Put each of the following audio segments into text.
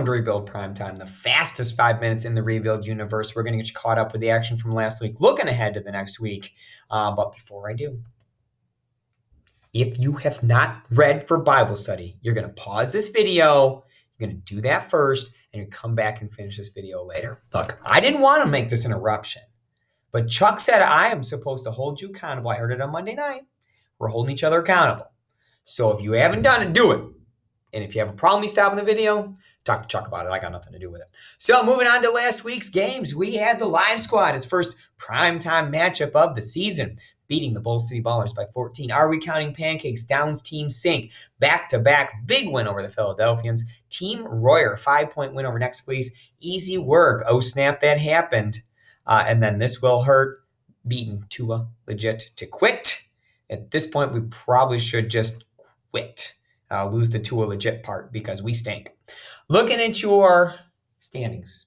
To Rebuild Primetime, the fastest 5 minutes in the Rebuild universe. We're going to get you caught up with the action from last week, looking ahead to the next week. But before I do, if you have not read for Bible study, you're going to pause this video. You're going to do that first, and you come back and finish this video later. Look, I didn't want to make this an eruption, but Chuck said I am supposed to hold you accountable. I heard it on Monday night. We're holding each other accountable. So if you haven't done it, do it. And if you have a problem, you stop in the video, talk to Chuck about it. I got nothing to do with it. So moving on to last week's games, we had the Live Squad, his first primetime matchup of the season, beating the Bull City Ballers by 14. Are We Counting Pancakes? Downs Team Sink, back-to-back big win over the Philadelphians. Team Royer, 5-point win over Next Please. Easy work. Oh, snap, that happened. And then This Will Hurt, beating Tua Legit to quit. At this point, we probably should just quit. Lose the Tua Legit part because we stink. Looking at your standings,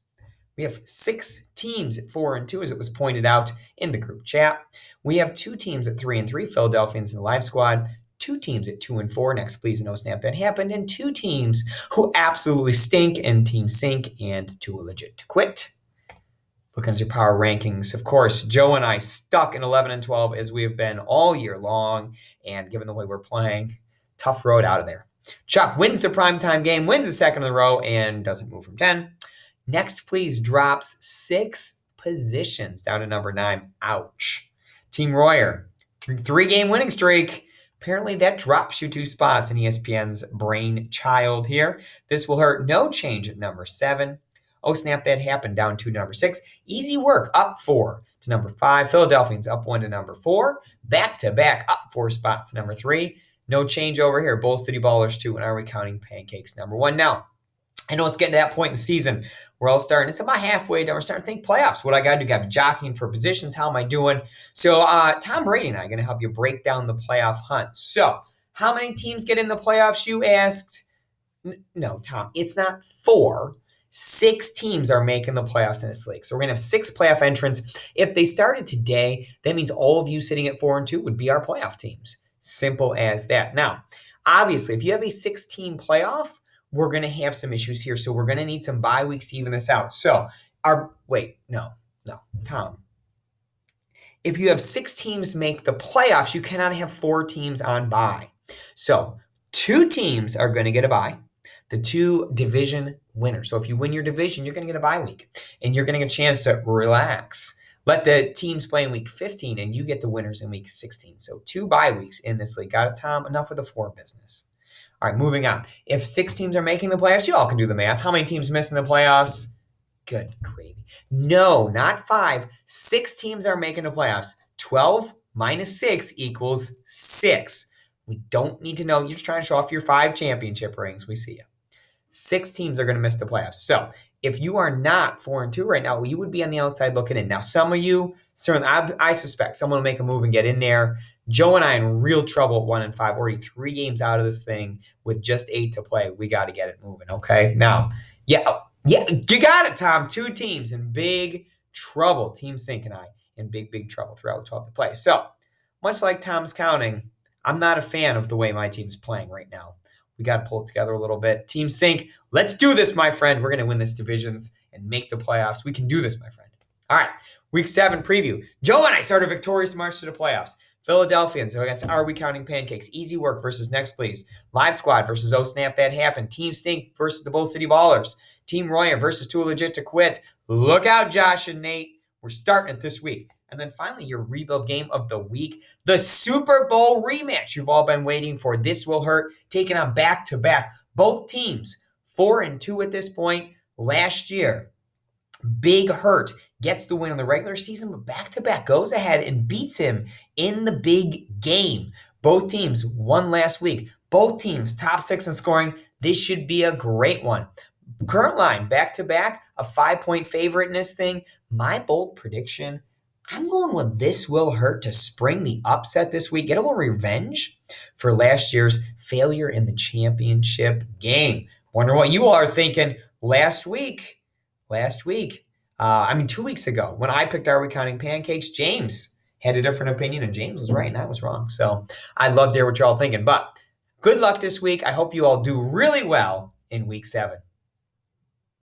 we have 6 teams at 4-2, as it was pointed out in the group chat. We have 2 teams at 3-3, Philadelphians and the Live Squad. 2 teams at 2-4, Next Please and No Snap That Happened, and 2 teams who absolutely stink, and Team Sink and Tua Legit to quit. Looking at your power rankings, of course, Joe and I stuck in 11 and 12 as we have been all year long, and given the way we're playing, tough road out of there. Chuck wins the primetime game, wins the second in a row, and doesn't move from 10. Next Please drops 6 positions down to number 9. Ouch. Team Royer, 3-game winning streak. Apparently that drops you 2 spots in ESPN's brainchild here. This Will Hurt, no change at number 7. Oh, Snap That Happened, down to number 6. Easy Work, up 4 to number 5. Philadelphians up 1 to number 4. Back-to-back, up 4 spots to number 3. No change over here. Bull City Ballers 2, and Are We Counting Pancakes number 1. Now, I know it's getting to that point in the season. We're all starting. It's about halfway down. We're starting to think playoffs. What I got to do? Got to be jockeying for positions. How am I doing? So Tom Brady and I are going to help you break down the playoff hunt. So how many teams get in the playoffs, you asked? No, Tom, it's not 4. 6 teams are making the playoffs in this league. So we're going to have 6 playoff entrants. If they started today, that means all of you sitting at 4-2 would be our playoff teams. Simple as that. Now, obviously, if you have a 6-team playoff, we're going to have some issues here. So we're going to need some bye weeks to even this out. So Tom. If you have 6 teams make the playoffs, you cannot have 4 teams on bye. So 2 teams are going to get a bye. The 2 division winners. So if you win your division, you're going to get a bye week. And you're going to get a chance to relax. Let the teams play in week 15, and you get the winners in week 16. So 2 bye weeks in this league. Got it, Tom? Enough of the 4 business. All right, moving on. If 6 teams are making the playoffs, you all can do the math. How many teams missing the playoffs? Good gravy. No, not 5. 6 teams are making the playoffs. 12 minus 6 equals 6. We don't need to know. You're just trying to show off your 5 championship rings. We see you. 6 teams are going to miss the playoffs. So if you are not 4-2 right now, you would be on the outside looking in. Now, some of you, certainly, I suspect someone will make a move and get in there. Joe and I in real trouble at 1-5, already 3 games out of this thing with just 8 to play. We got to get it moving, okay? Now, yeah, you got it, Tom. 2 teams in big trouble. Team Sink and I in big trouble throughout 12 to play. So, much like Tom's counting, I'm not a fan of the way my team's playing right now. We got to pull it together a little bit. Team Sink, let's do this, my friend. We're going to win this divisions and make the playoffs. We can do this, my friend. All right, week 7 preview. Joe and I start a victorious march to the playoffs. Philadelphians against Are We Counting Pancakes? Easy Work versus Next Please. Live Squad versus Oh Snap That Happened. Team Sink versus the Bull City Ballers. Team Royer versus Tua Legit to quit. Look out, Josh and Nate. We're starting it this week. And then finally, your rebuild game of the week, the Super Bowl rematch you've all been waiting for. This Will Hurt, taking on back-to-back. Both teams, 4-2 at this point. Last year, Big Hurt gets the win in the regular season, but back-to-back goes ahead and beats him in the big game. Both teams won last week. Both teams top 6 in scoring. This should be a great one. Current line, back-to-back, a 5-point favorite in this thing. My bold prediction, I'm going with This Will Hurt to spring the upset this week. Get a little revenge for last year's failure in the championship game. Wonder what you all are thinking last week. 2 weeks ago, when I picked Are We Counting Pancakes, James had a different opinion, and James was right and I was wrong. So I'd love to hear what you're all thinking. But good luck this week. I hope you all do really well in week 7.